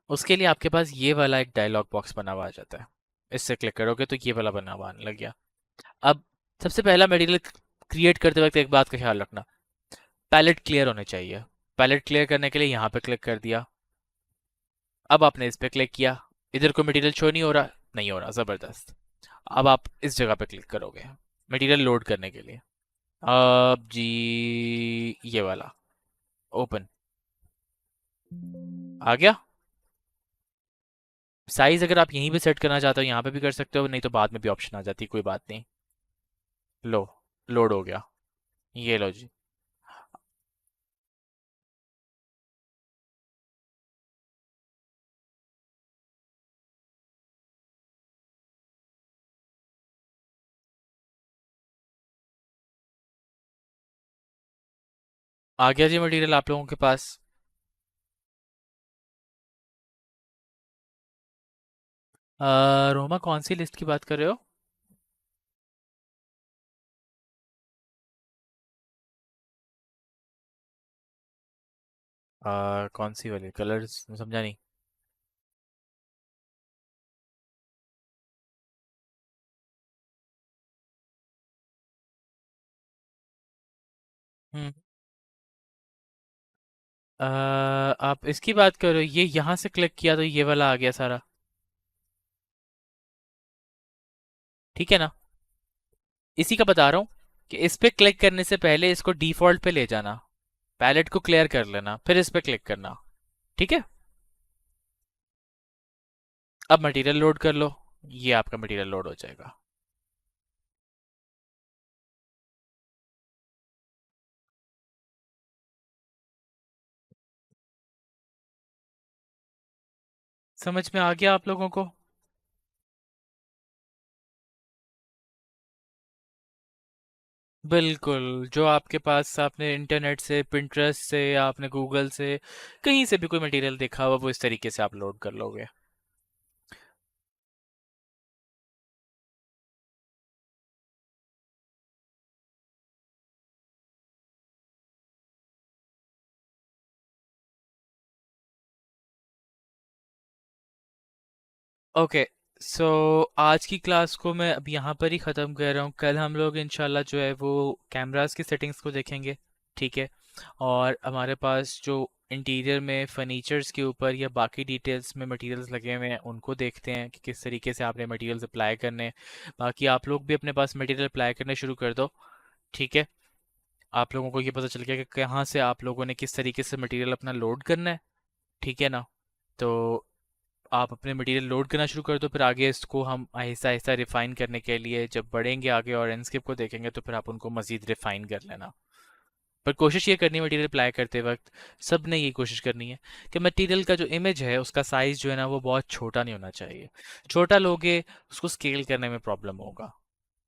उसके लिए आपके पास ये वाला एक डायलॉग बॉक्स बना हुआ आ जाता है, इससे क्लिक करोगे तो ये वाला बना हुआ आने लग गया। अब सबसे पहला मटेरियल क्रिएट करते वक्त एक बात का ख्याल रखना, पैलेट क्लियर होने चाहिए। पैलेट क्लियर करने के लिए यहाँ पे क्लिक कर दिया। अब आपने इस पे क्लिक किया, इधर कोई मटेरियल शो नहीं हो रहा, नहीं हो रहा, ज़बरदस्त। अब आप इस जगह पे क्लिक करोगे मटेरियल लोड करने के लिए। अब जी ये वाला ओपन आ गया। साइज अगर आप यहीं पे सेट करना चाहते हो यहाँ पे भी कर सकते हो, नहीं तो बाद में भी ऑप्शन आ जाती है, कोई बात नहीं। लो, लोड हो गया। ये लो जी, आ गया जी मटेरियल आप लोगों के पास। रोमा कौन सी लिस्ट की बात कर रहे हो? कौन सी वाली कलर्स, समझा नहीं। हम्म। आप इसकी बात कर रहे हो, ये यहाँ से क्लिक किया तो ये वाला आ गया सारा, ठीक है ना? इसी का बता रहा हूँ कि इस पे क्लिक करने से पहले इसको डिफॉल्ट पे ले जाना, पैलेट को क्लियर कर लेना, फिर इस पे क्लिक करना। ठीक है, अब मटेरियल लोड कर लो, ये आपका मटेरियल लोड हो जाएगा। समझ में आ गया आप लोगों को? बिल्कुल, जो आपके पास आपने इंटरनेट से, पिंटरेस्ट से, आपने गूगल से, कहीं से भी कोई मटेरियल देखा हुआ वो इस तरीके से आप लोड कर लोगे। ओके, सो आज की क्लास को मैं अब यहाँ पर ही ख़त्म कर रहा हूँ। कल हम लोग इंशाल्लाह जो है वो कैमरास की सेटिंग्स को देखेंगे, ठीक है। और हमारे पास जो इंटीरियर में फर्नीचर्स के ऊपर या बाकी डिटेल्स में मटेरियल्स लगे हुए हैं उनको देखते हैं कि किस तरीके से आपने मटेरियल्स अप्लाई करने हैं। बाकी आप लोग भी अपने पास मटेरियल अप्लाई करने शुरू कर दो, ठीक है। आप लोगों को ये पता चल गया कि कहाँ से आप लोगों ने किस तरीके से मटेरियल अपना लोड करना है, ठीक है ना। तो आप अपने मटेरियल लोड करना शुरू कर दो, फिर आगे इसको हम आहिस्ता आहिस्ता रिफाइन करने के लिए जब बढ़ेंगे आगे और एंडस्केप को देखेंगे तो फिर आप उनको मज़ीद रिफाइन कर लेना। पर कोशिश ये करनी है मटेरियल अप्लाई करते वक्त, सब ने ये कोशिश करनी है कि मटेरियल का जो इमेज है उसका साइज़ जो है ना वो बहुत छोटा नहीं होना चाहिए। छोटा लोगे उसको स्केल करने में प्रॉब्लम होगा,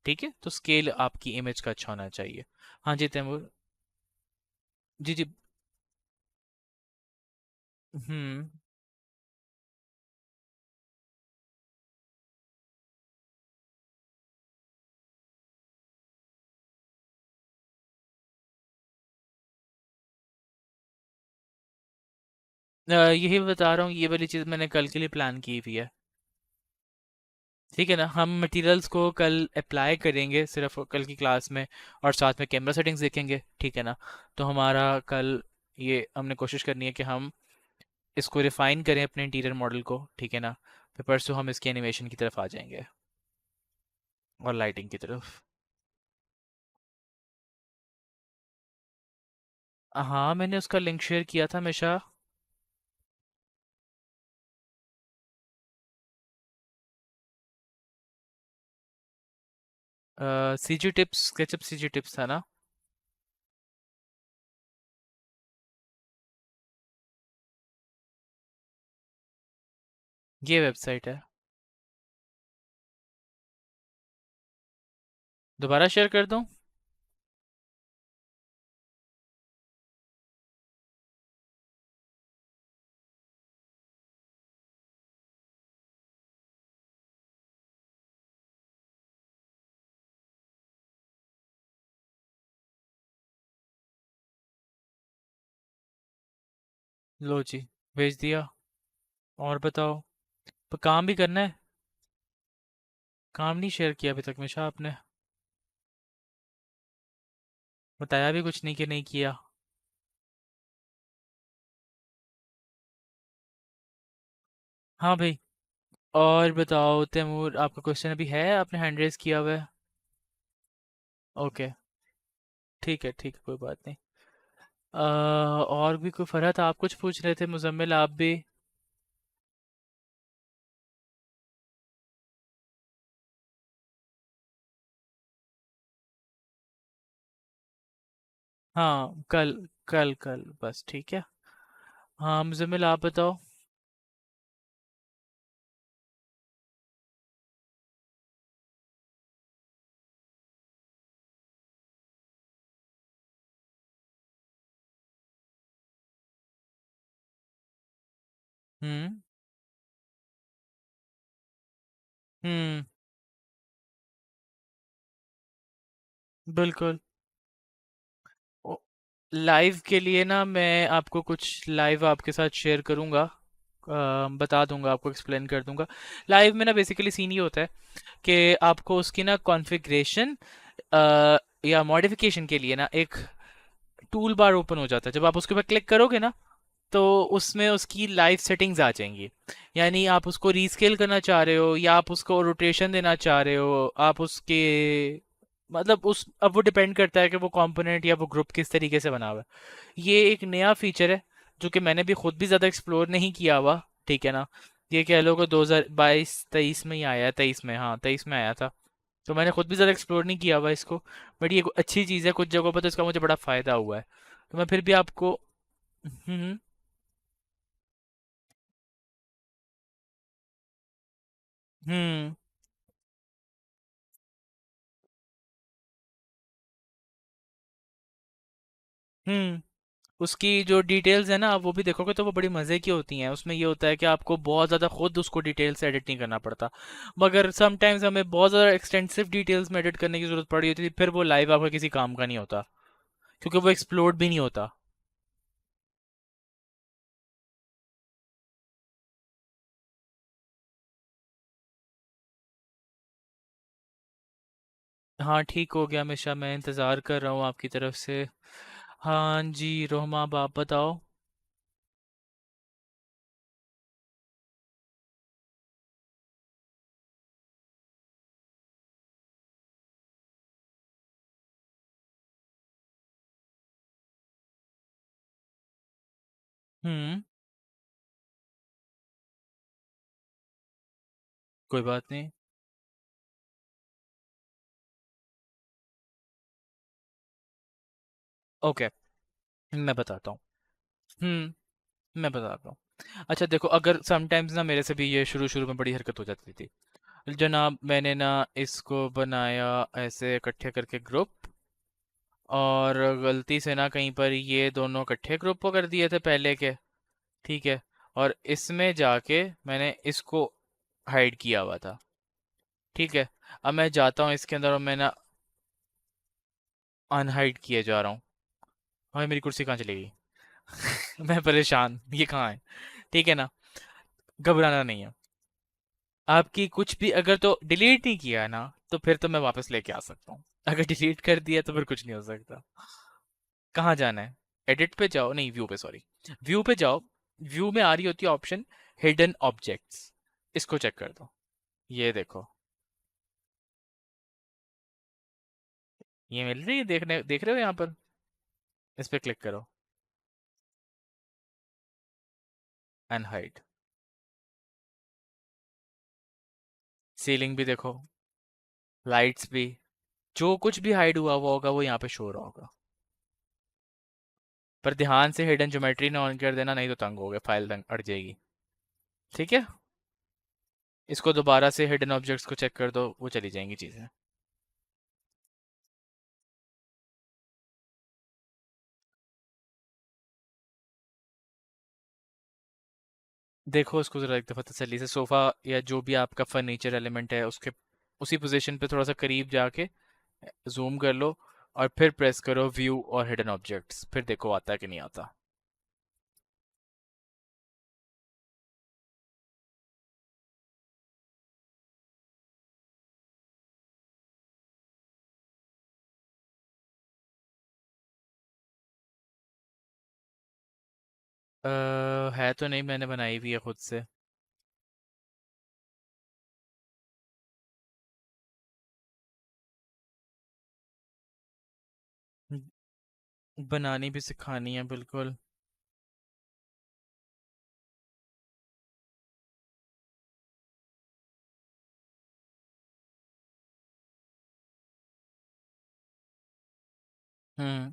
ठीक है। तो स्केल आपकी इमेज का अच्छा होना चाहिए। हाँ जी तैमूर। जी जी। हम्म। यही बता रहा हूँ, ये वाली चीज़ मैंने कल के लिए प्लान की हुई है, ठीक है ना। हम मटेरियल्स को कल अप्लाई करेंगे सिर्फ कल की क्लास में, और साथ में कैमरा सेटिंग्स देखेंगे, ठीक है ना। तो हमारा कल ये हमने कोशिश करनी है कि हम इसको रिफाइन करें अपने इंटीरियर मॉडल को, ठीक है ना। फिर परसों हम इसकी एनिमेशन की तरफ आ जाएंगे और लाइटिंग की तरफ। हाँ मैंने उसका लिंक शेयर किया था हमेशा। सी जी टिप्स, स्केचअप सी जी टिप्स था ना। ये वेबसाइट है। दोबारा शेयर कर दूँ? लो जी, भेज दिया। और बताओ, पर काम भी करना है। काम नहीं शेयर किया अभी तक मिशा आपने। बताया भी कुछ नहीं कि नहीं किया। हाँ भाई। और बताओ तैमूर, आपका क्वेश्चन अभी है, आपने हैंड रेस किया हुआ है। ओके, ठीक है कोई बात नहीं। और भी कोई फरहत आप कुछ पूछ रहे थे, मुजम्मिल आप भी। हाँ कल, कल बस, ठीक है। हाँ मुजम्मिल आप बताओ। हम्म। हम्म। बिल्कुल। लाइव के लिए ना मैं आपको कुछ लाइव आपके साथ शेयर करूंगा, बता दूंगा आपको, एक्सप्लेन कर दूंगा। लाइव में ना बेसिकली सीन ये होता है कि आपको उसकी ना कॉन्फ़िगरेशन या मॉडिफिकेशन के लिए ना एक टूल बार ओपन हो जाता है। जब आप उसके ऊपर क्लिक करोगे ना तो उसमें उसकी लाइव सेटिंग्स आ जाएंगी। यानी आप उसको रीस्केल करना चाह रहे हो या आप उसको रोटेशन देना चाह रहे हो, आप उसके मतलब उस, अब वो डिपेंड करता है कि वो कंपोनेंट या वो ग्रुप किस तरीके से बना हुआ है। ये एक नया फीचर है जो कि मैंने भी खुद भी ज़्यादा एक्सप्लोर नहीं किया हुआ, ठीक है ना। ये कह लो कि 2022-23 में ही आया है, 23 में, हाँ 23 में आया था। तो मैंने खुद भी ज़्यादा एक्सप्लोर नहीं किया हुआ इसको। बट ये अच्छी चीज़ है, कुछ जगहों पर तो इसका मुझे बड़ा फ़ायदा हुआ है। तो मैं फिर भी आपको। हम्म। हम्म। हम्म। उसकी जो डिटेल्स है ना, आप वो भी देखोगे तो वो बड़ी मज़े की होती हैं। उसमें ये होता है कि आपको बहुत ज़्यादा खुद उसको डिटेल से एडिट नहीं करना पड़ता। मगर समटाइम्स हमें बहुत ज़्यादा एक्सटेंसिव डिटेल्स में एडिट करने की ज़रूरत पड़ी होती थी, फिर वो लाइव आपका किसी काम का नहीं होता, क्योंकि वो एक्सप्लोर्ड भी नहीं होता। हाँ ठीक हो गया हमेशा, मैं इंतज़ार कर रहा हूँ आपकी तरफ से। हाँ जी रोहमा, आप बताओ। हम्म। कोई बात नहीं। ओके, मैं बताता हूँ। मैं बताता हूँ। अच्छा देखो, अगर समटाइम्स ना मेरे से भी ये शुरू शुरू में बड़ी हरकत हो जाती थी। जनाब मैंने ना इसको बनाया ऐसे इकट्ठे करके ग्रुप, और गलती से ना कहीं पर ये दोनों इकट्ठे ग्रुप कर दिए थे पहले के। ठीक है। और इसमें जाके मैंने इसको हाइड किया हुआ था। ठीक है। अब मैं जाता हूँ इसके अंदर और मैं ना अनहाइड किए जा रहा हूँ। भाई मेरी कुर्सी कहाँ चली गई? मैं परेशान, ये कहाँ है? ठीक है ना, घबराना नहीं है। आपकी कुछ भी अगर तो डिलीट नहीं किया ना, तो फिर तो मैं वापस लेके आ सकता हूँ। अगर डिलीट कर दिया तो फिर कुछ नहीं हो सकता। कहाँ जाना है? एडिट पे जाओ, नहीं व्यू पे, सॉरी। व्यू पे जाओ। व्यू में आ रही होती है ऑप्शन हिडन ऑब्जेक्ट्स, इसको चेक कर दो। ये देखो, ये मिल रही है, देखने देख रहे हो यहाँ पर? इस पे क्लिक करो। अनहाइड। सीलिंग भी देखो, लाइट्स भी। जो कुछ भी हाइड हुआ हुआ होगा वो यहाँ पे शो हो रहा होगा। पर ध्यान से हिडन ज्योमेट्री ना ऑन कर देना, नहीं तो तंग हो गए, फाइल तंग अड़ जाएगी। ठीक है। इसको दोबारा से हिडन ऑब्जेक्ट्स को चेक कर दो, वो चली जाएंगी चीज़ें। देखो उसको ज़रा एक दफ़ा तसल्ली से, सोफ़ा या जो भी आपका फर्नीचर एलिमेंट है उसके उसी पोजीशन पे थोड़ा सा करीब जाके जूम कर लो, और फिर प्रेस करो व्यू और हिडन ऑब्जेक्ट्स, फिर देखो आता है कि नहीं आता। है तो नहीं, मैंने बनाई हुई है खुद से। बनानी भी सिखानी है बिल्कुल। हम्म।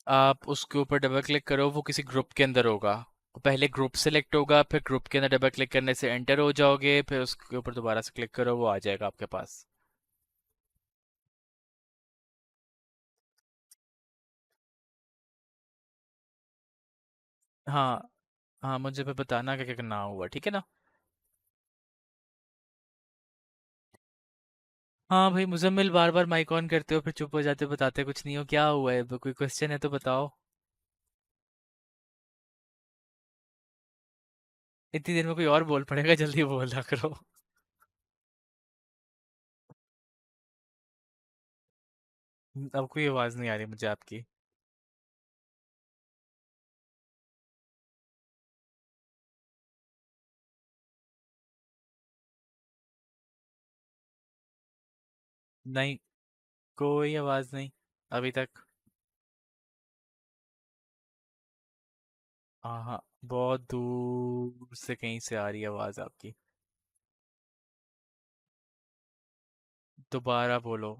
आप उसके ऊपर डबल क्लिक करो, वो किसी ग्रुप के अंदर होगा। पहले ग्रुप सेलेक्ट होगा, फिर ग्रुप के अंदर डबल क्लिक करने से एंटर हो जाओगे, फिर उसके ऊपर दोबारा से क्लिक करो, वो आ जाएगा आपके पास। हाँ। हाँ मुझे फिर बताना क्या क्या करना हुआ, ठीक है ना? हाँ भाई मुजम्मिल, बार बार माइक ऑन करते हो फिर चुप हो जाते हो, बताते कुछ नहीं हो, क्या हुआ है? कोई क्वेश्चन है तो बताओ। इतनी देर में कोई और बोल पड़ेगा, जल्दी बोला करो। अब कोई आवाज नहीं आ रही मुझे आपकी। नहीं, कोई आवाज नहीं अभी तक। हाँ हाँ, बहुत दूर से कहीं से आ रही है आवाज आपकी। दोबारा बोलो।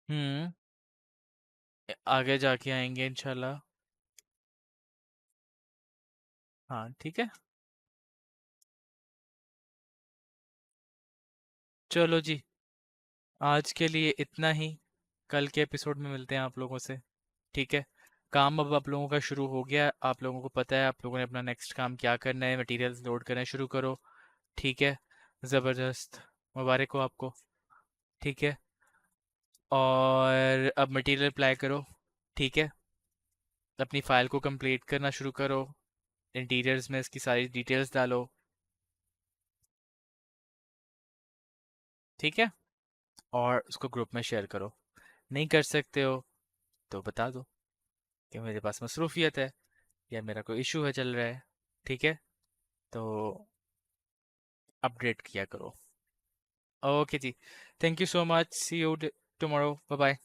हम्म। आगे जाके आएंगे इंशाल्लाह। हाँ ठीक है। चलो जी, आज के लिए इतना ही। कल के एपिसोड में मिलते हैं आप लोगों से। ठीक है। काम अब आप लोगों का शुरू हो गया, आप लोगों को पता है आप लोगों ने अपना नेक्स्ट काम क्या करना है, मटेरियल्स लोड करना शुरू करो। ठीक है। ज़बरदस्त। मुबारक हो आपको। ठीक है। और अब मटेरियल अप्लाई करो। ठीक है। अपनी फाइल को कंप्लीट करना शुरू करो। इंटीरियर्स में इसकी सारी डिटेल्स डालो। ठीक है, और उसको ग्रुप में शेयर करो। नहीं कर सकते हो तो बता दो कि मेरे पास मसरूफियत है या मेरा कोई इशू है चल रहा है। ठीक है, तो अपडेट किया करो। ओके जी, thank you so much, see you tomorrow, bye bye.